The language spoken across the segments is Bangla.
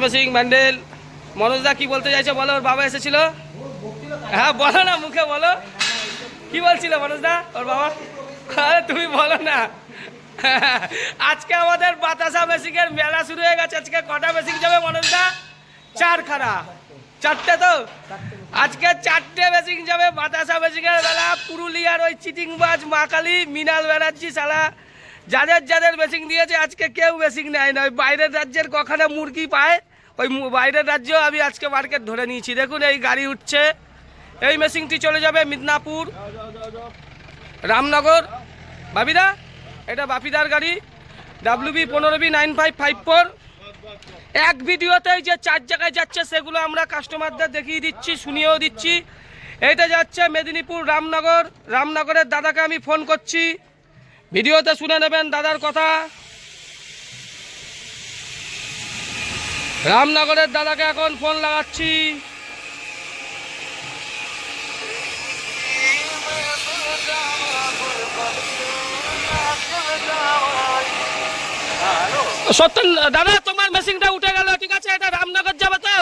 মেশিন ব্যান্ডেল। মনোজদা কি বলতে চাইছে বলো? ওর বাবা এসেছিল। হ্যাঁ বলো না, মুখে বলো কি বলছিল মনোজদা ওর বাবা। আরে তুমি বলো না। আজকে আমাদের বাতাসা মেশিনের মেলা শুরু হয়ে গেছে। আজকে কটা মেশিন যাবে মনোজদা? চারখানা, চারটে তো। আজকে চারটে মেশিন যাবে বাতাসা মেশিনের মেলা। পুরুলিয়ার ওই চিটিংবাজ মা কালী মৃণাল ব্যানার্জি সালা যাদের যাদের মেশিন দিয়েছে আজকে কেউ মেশিন নেয় না। ওই বাইরের রাজ্যের কখানে মুরগি পায়, ওই বাইরের রাজ্যেও আমি আজকে মার্কেট ধরে নিয়েছি। দেখুন এই গাড়ি উঠছে, এই মেশিনটি চলে যাবে মিদনাপুর, রামনগর। বাপিদা, এটা বাপিদার গাড়ি, WB 15B9554। এক ভিডিওতেই যে 4 জায়গায় যাচ্ছে সেগুলো আমরা কাস্টমারদের দেখিয়ে দিচ্ছি, শুনিয়েও দিচ্ছি। এইটা যাচ্ছে মেদিনীপুর রামনগর। রামনগরের দাদাকে আমি ফোন করছি, ভিডিওতে শুনে নেবেন দাদার কথা। রামনগরের দাদাকে এখন ফোন লাগাচ্ছি। সত্যেন দাদা, তোমার মেশিনটা উঠে গেল, ঠিক আছে? এটা রামনগর যাবে তো?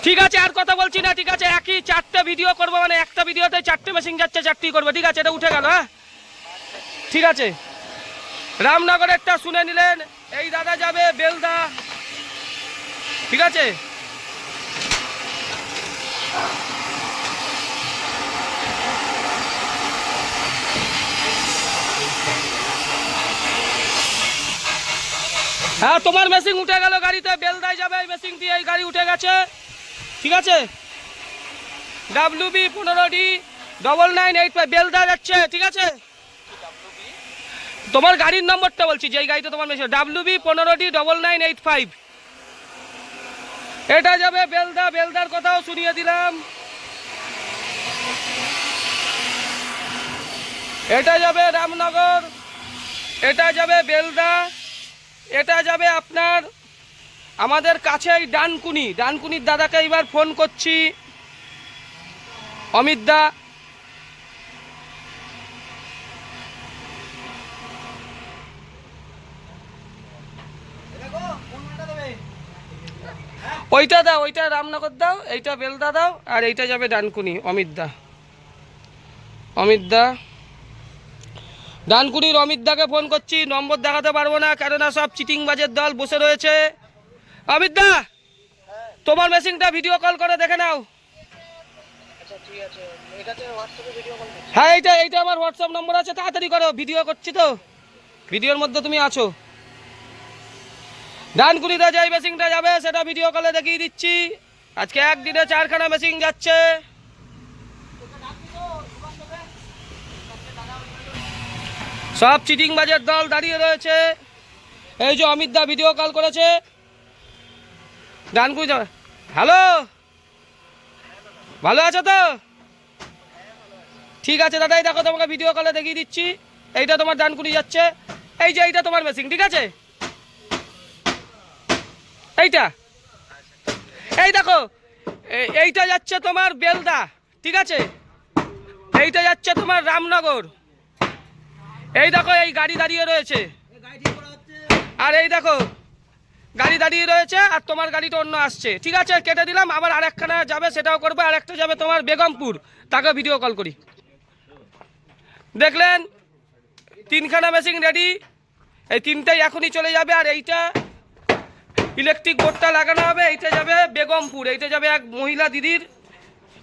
ঠিক আছে, আর কথা বলছি না, ঠিক আছে? একই 4টে ভিডিও করবো, মানে একটা ভিডিওতে 4টে মেশিন যাচ্ছে, 4টি করবো, ঠিক আছে? এটা উঠে গেল, হ্যাঁ ঠিক আছে। রামনগরেরটা শুনে নিলেন। এই দাদা যাবে বেলদা, ঠিক আছে? হ্যাঁ তোমার মেশিন উঠে গেল গাড়িতে, বেলদায় যাবে এই মেশিনটি। এই গাড়ি উঠে গেছে, ঠিক আছে? WB 15D9985 বেলদা যাচ্ছে, ঠিক আছে? তোমার গাড়ির নম্বরটা বলছি, যে গাড়িটা তোমার মেশিন WB 15D9985। এটা যাবে বেলদা, বেলদার কথাও শুনিয়ে দিলাম। এটা যাবে রামনগর, এটা যাবে বেলদা, এটা যাবে আপনার আমাদের কাছেই ডানকুনি। ডানকুনির দাদাকে এবার ফোন করছি, অমিত দা। ওইটা দাও, ওইটা রামনগর দাও, এইটা বেলদা দাও, আর এইটা যাবে ডানকুনি, অমিত দা। অমিত দা, ডানকুনির অমিত দাকে ফোন করছি। নম্বর দেখাতে পারবো না, কেননা সব চিটিংবাজের দল বসে রয়েছে। অমিত দা, তোমার মেশিনটা ভিডিও কল করে দেখে নাও। হ্যাঁ এইটা এইটা আমার হোয়াটসঅ্যাপ নম্বর আছে, তাড়াতাড়ি করো, ভিডিও করছি তো, ভিডিওর মধ্যে তুমি আছো। ডানকুনিতে যেই মেশিনটা যাবে সেটা ভিডিও কলে দেখিয়ে দিচ্ছি। আজকে একদিনে 4খানা মেশিন যাচ্ছে। সব চিটিংবাজের দল দাঁড়িয়ে রয়েছে। এই যে অমিত দা ভিডিও কল করেছে ডানকুনি। হ্যালো, ভালো আছো তো? ঠিক আছে দাদা, এই দেখো তোমাকে ভিডিও কলে দেখিয়ে দিচ্ছি। এইটা তোমার ডানকুনি যাচ্ছে, এই যে এইটা তোমার মেশিন, ঠিক আছে? এইটা, এই দেখো এইটা যাচ্ছে তোমার বেলদা, ঠিক আছে? এইটা যাচ্ছে তোমার রামনগর। এই দেখো এই গাড়ি দাঁড়িয়ে রয়েছে, আর এই দেখো গাড়ি দাঁড়িয়ে রয়েছে, আর তোমার গাড়িটা অন্য আসছে, ঠিক আছে? কেটে দিলাম, আবার আরেকখানা যাবে, সেটাও করবো। আর একটা যাবে তোমার বেগমপুর, তাকে ভিডিও কল করি। দেখলেন 3খানা মেশিন রেডি, এই 3টাই এখনই চলে যাবে। আর এইটা ইলেকট্রিক বোর্ডটা লাগানো হবে, এইটা যাবে বেগমপুর, এইটা যাবে এক মহিলা দিদির,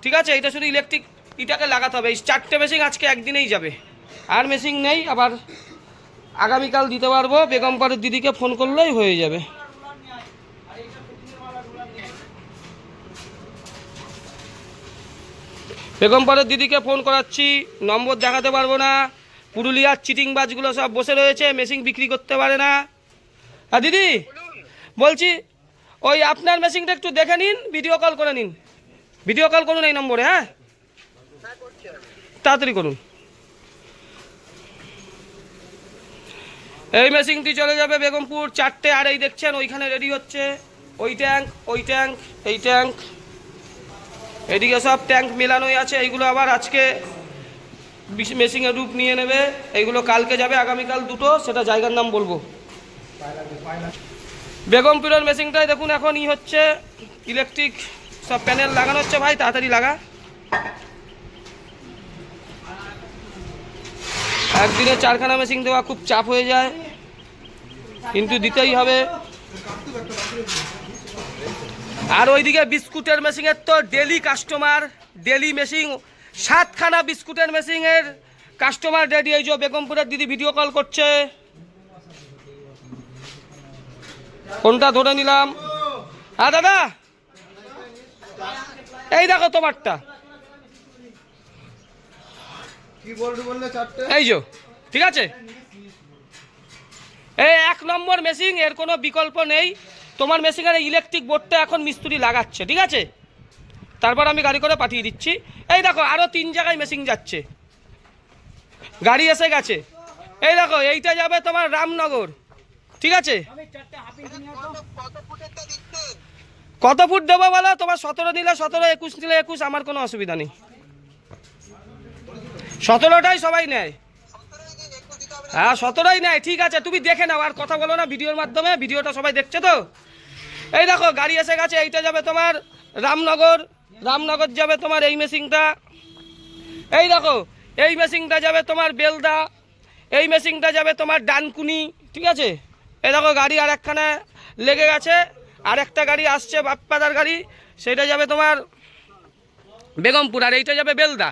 ঠিক আছে? এইটা শুধু ইলেকট্রিক ইটাকে লাগাতে হবে। এই 4টে মেশিন আজকে একদিনেই যাবে, আর মেশিন নেই। আবার আগামীকাল দিতে পারবো, বেগমপুরের দিদিকে ফোন করলেই হয়ে যাবে। বেগমপুরের দিদিকে ফোন করাচ্ছি, নম্বর দেখাতে পারবো না। পুরুলিয়ার চিটিংবাজগুলো সব বসে রয়েছে, মেশিন বিক্রি করতে পারে না। আর দিদি বলছি, ওই আপনার মেশিনটা একটু দেখে নিন, ভিডিও কল করে নিন, ভিডিও কল করুন এই নম্বরে। হ্যাঁ তাড়াতাড়ি করুন। এই মেশিনটি চলে যাবে বেগমপুর 4টে। আর এই দেখছেন ওইখানে রেডি হচ্ছে, ওই ট্যাঙ্ক, ওই ট্যাঙ্ক, এই ট্যাঙ্ক, এদিকে সব ট্যাঙ্ক মেলানোই আছে। এইগুলো আবার আজকে মেশিনের রূপ নিয়ে নেবে। এইগুলো কালকে যাবে, আগামীকাল দুটো, সেটা জায়গার নাম বলবো। বেগমপুরের মেশিনটাই দেখুন এখন হচ্ছে ইলেকট্রিক সব প্যানেল লাগানো হচ্ছে। ভাই তাড়াতাড়ি লাগা, একদিনে 4খানা মেশিন দেওয়া খুব চাপ হয়ে যায়, কিন্তু দিতেই হবে। আর ওইদিকে বিস্কুটের মেশিনের তো ডেলি কাস্টমার, ডেলি মেশিন 7খানা বিস্কুটের মেশিনের কাস্টমার রেডি। এই যে বেগমপুরের দিদি ভিডিও কল করছে, ফোনটা ধরে নিলাম। হ্যাঁ দাদা, এই দেখো তোমারটা, এই যে ঠিক আছে, এই 1 নম্বর মেশিন, এর কোনো বিকল্প নেই। তোমার মেশিনের ইলেকট্রিক বোর্ডটা এখন মিস্ত্রি লাগাচ্ছে, ঠিক আছে? তারপর আমি গাড়ি করে পাঠিয়ে দিচ্ছি। এই দেখো আরও 3 জায়গায় মেশিন যাচ্ছে, গাড়ি এসে গেছে। এই দেখো এইটা যাবে তোমার রামনগর, ঠিক আছে? কত ফুট দেবো বলো? তোমার 17 নিলে 17, 21 নিলে 21, আমার কোনো অসুবিধা নেই। 17টাই সবাই নেয়। হ্যাঁ 17ই নেয়, ঠিক আছে, তুমি দেখে নাও, আর কথা বলো না ভিডিওর মাধ্যমে, ভিডিওটা সবাই দেখছে তো। এই দেখো গাড়ি এসে গেছে, এইটা যাবে তোমার রামনগর, রামনগর যাবে তোমার এই মেশিনটা। এই দেখো এই মেশিনটা যাবে তোমার বেলদা, এই মেশিনটা যাবে তোমার ডানকুনি, ঠিক আছে? এই দেখো গাড়ি আর একখানা লেগে গেছে, আর একটা গাড়ি আসছে বাপ্পাদার গাড়ি, সেটা যাবে তোমার বেগমপুর, আর এইটা যাবে বেলদা।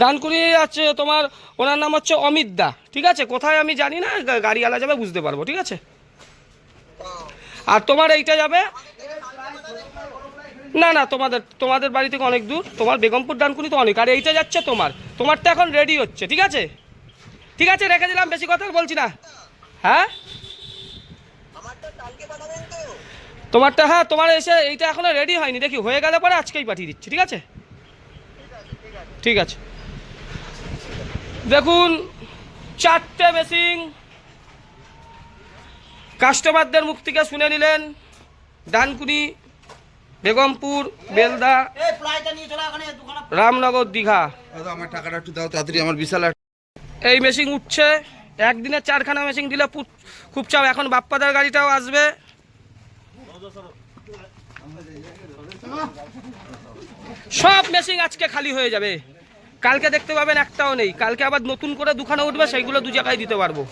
ডানকুনি আছে তোমার, ওনার নাম হচ্ছে অমিত দা, ঠিক আছে? কোথায় আমি জানি না, গাড়িওয়ালা যাবে বুঝতে পারবো, ঠিক আছে? আর তোমার এইটা যাবে, না না তোমাদের বাড়ি থেকে অনেক দূর, তোমার বেগমপুর ডানকুনি তো অনেক। আর এইটা যাচ্ছে তোমারটা এখন রেডি হচ্ছে, ঠিক আছে? ঠিক আছে, রেখে দিলাম, বেশি কথা বলছি না। হ্যাঁ তোমারটা, হ্যাঁ তোমার এসে এইটা এখনো রেডি হয়নি, দেখি হয়ে গেলে পরে আজকেই পাঠিয়ে দিচ্ছি, ঠিক আছে? ঠিক আছে, দেখুন 4টে মেশিন কাস্টমারদের মুখ থেকে শুনে নিলেন। ডানকুনি, বেগমপুর, বেলদা, রামনগর, দীঘা। আমার টাকাটা একটু দাও তাড়াতাড়ি, আমার বিশাল এই মেশিন উঠছে, একদিনে 4খানা মেশিন দিলে খুব চাপ। এখন বাপ্পাদার গাড়িটাও আসবে। সব মেশিন আজকে খালি হয়ে যাবে, কালকে দেখতে পাবেন একটাও নেই। কালকে আবার নতুন করে 2খানা উঠবে, সেইগুলো 2 জায়গায় দিতে পারবো।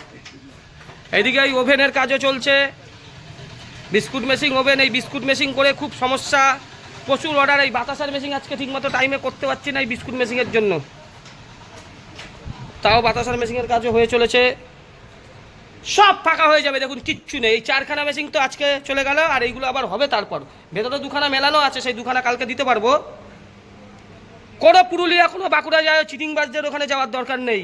এইদিকে এই ওভেনের কাজও চলছে, বিস্কুট মেশিন ওভেন, এই বিস্কুট মেশিন করে খুব সমস্যা, প্রচুর অর্ডার। এই বাতাসার মেশিন আজকে ঠিকমতো টাইমে করতে পারছি না এই বিস্কুট মেশিনের জন্য, তাও বাতাসার মেশিনের কাজও হয়ে চলেছে। সব ফাঁকা হয়ে যাবে, দেখুন কিচ্ছু নেই। এই 4খানা মেশিন তো আজকে চলে গেল, আর এইগুলো আবার হবে। তারপর ভেতরে 2খানা মেলানো আছে, সেই 2খানা কালকে দিতে পারবো। কোনো পুরুলিয়া, কোনো বাঁকুড়া যায় চিটিংবাজদের ওখানে যাওয়ার দরকার নেই।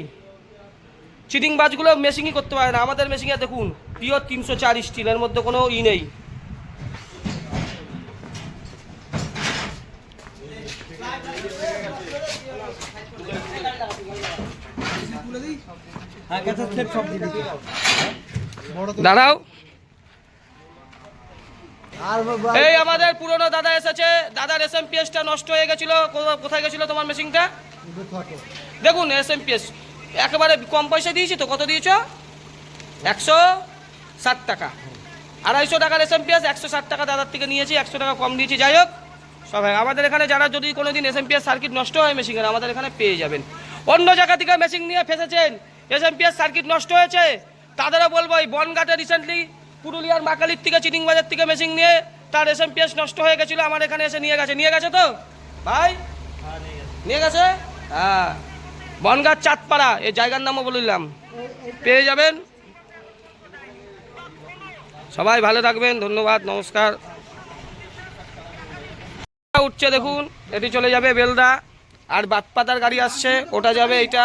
চিটিংবাজগুলো মেশিনই করতে পারে না। আমাদের মেশিনে দেখুন পিওর 304 স্টিলের মধ্যে কোনো নেই। দাঁড়াও, এই আমাদের পুরনো দাদা এসেছে। দাদার এসএমপিএসটা নষ্ট হয়ে গেছিল। কোথায় গেছিল তোমার মেশিনটা? দেখুন এসএমপিএস একেবারে কম পয়সা দিয়েছি তো। কত দিয়েছ? 160 টাকা। 250 টাকার এসএমপিএস 160 টাকা দাদার থেকে নিয়েছি, 100 টাকা কম দিয়েছি। যাই হোক, সবাই আমাদের এখানে যারা যদি কোনোদিন এসএমপিএস সার্কিট নষ্ট হয় মেশিনের, আমাদের এখানে পেয়ে যাবেন। অন্য জায়গা থেকে মেশিন নিয়ে ফেসেছেন, এসএমপিএস সার্কিট নষ্ট হয়েছে, তাদেরও বলবো এই বনগাঁটে রিসেন্টলি পুরুলিয়ার মাকালির থেকে চিটিংবাজার থেকে মেশিন নিয়ে তার এসএমপিএস নষ্ট হয়ে গেছিলো, আমার এখানে এসে নিয়ে গেছে তো ভাই, নিয়ে গেছে। হ্যাঁ, বনগাঁ চাঁদপাড়া, এই জায়গার নামও বললাম, পেয়ে যাবেন। সবাই ভালো থাকবেন, ধন্যবাদ, নমস্কার। উঠছে দেখুন, এটি চলে যাবে বেলদা, আর বাতপাতার গাড়ি আসছে, ওটা যাবে এইটা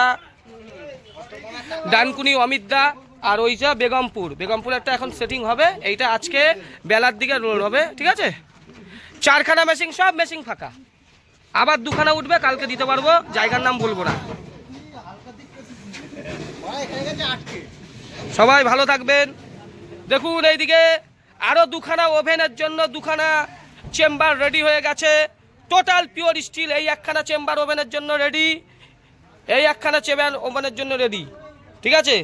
ডানকুনি অমিতদা, আর ওইটা বেগমপুর একটা এখন সেটিং হবে। এইটা আজকে বেলার দিকে রোল হবে, ঠিক আছে? 4খানা মেশিন, সব মেশিন ফাঁকা, আবার 2খানা উঠবে, কালকে দিতে পারবো, জায়গার নাম বলবো না। সবাই ভালো থাকবেন। দেখুন এইদিকে আরও 2খানা ওভেনের জন্য 2খানা চেম্বার রেডি হয়ে গেছে, টোটাল পিওর স্টিল। এই 1খানা চেম্বার ওভেনের জন্য রেডি, এই 1খানা চেম্বার ওভেনের জন্য রেডি, ঠিক আছে?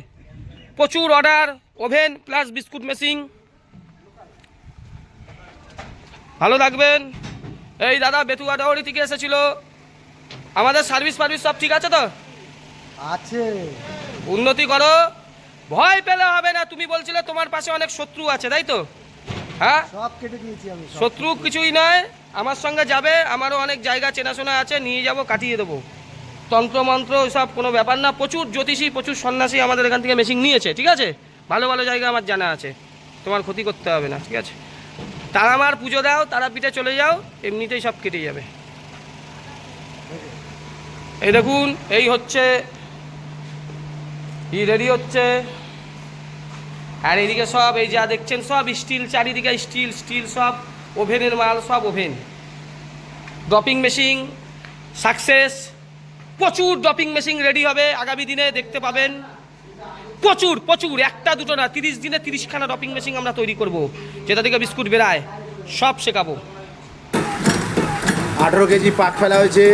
প্রচুর order, oven plus biscuit machine. ভালো থাকবেন। এই দাদা বেতুয়াডাউরি থেকে এসেছিল। আমাদের সার্ভিস সব ঠিক আছে তো? আছে। উন্নতি করো, ভয় পেলে হবে না। তুমি বলছিলে তোমার পাশে অনেক শত্রু আছে, তাই তো? হ্যাঁ, সব কেটে দিয়েছি আমি। শত্রু কিছুই নয়, আমার সঙ্গে যাবে, আমারও অনেক জায়গা চেনাশোনা আছে, নিয়ে যাব, কাটিয়ে দেবো। তন্ত্রমন্ত্র এসব কোনো ব্যাপার না। প্রচুর জ্যোতিষী, প্রচুর সন্ন্যাসী আমাদের এখান থেকে মেশিন নিয়েছে, ঠিক আছে? ভালো ভালো জায়গা আমার জানা আছে, তোমার ক্ষতি করতে হবে না, ঠিক আছে? তারা আমার পুজো দাও, তারাপীঠে চলে যাও, এমনিতেই সব কেটে যাবে। এই দেখুন, এই হচ্ছে রেডি হচ্ছে। আর এইদিকে সব এই যা দেখছেন সব স্টিল, চারিদিকে স্টিল সব ওভেনের মাল, সব ওভেন। ড্রপিং মেশিন সাকসেস, প্রচুর ড্রপিং মেশিন রেডি হবে আগামী দিনে, দেখতে পাবেন। প্রচুর, একটা দুটো না, 30 দিনে 30খানা ড্রপিং মেশিন আমরা তৈরি করব, যেটা থেকে বিস্কুট বেরায়, সব শেখাবো। 18 কেজি পাক ফেলা হয়েছে।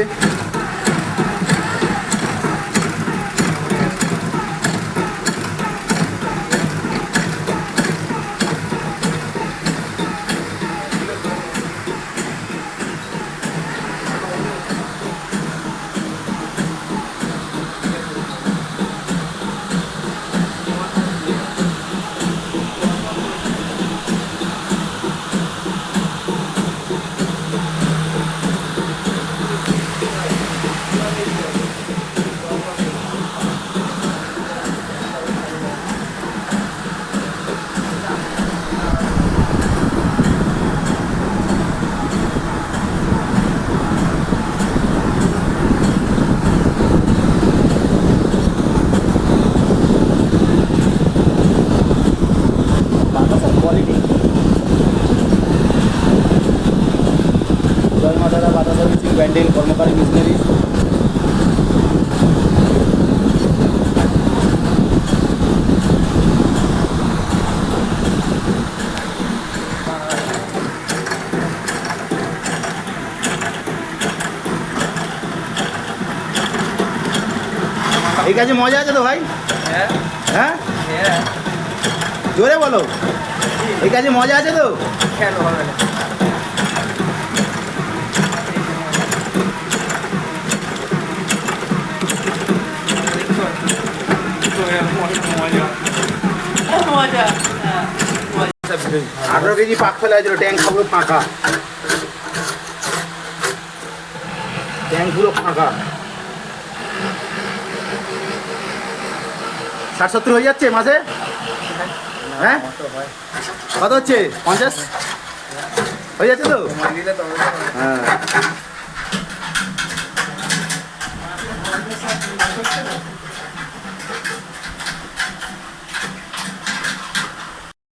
কোয়ালিটি জয় মাতারা বাধা সার্ভিসিং ব্যান্ডেল কর্মকারী মিশনারি। এই কাজে মজা আছে তো ভাই? হ্যাঁ, জোরে বলো, এই কাজে মজা আছে তো? কেন হবে না? মজা 18 কেজি পাক ফেলা হয়েছিল, ট্যাঙ্ক পুরো ফাঁকা, ট্যাঙ্ক পুরো ফাঁকা। 60-70 হয়ে যাচ্ছে মাসে? হ্যাঁ, কত হচ্ছে? 50 হয়ে যাচ্ছে তো? হ্যাঁ।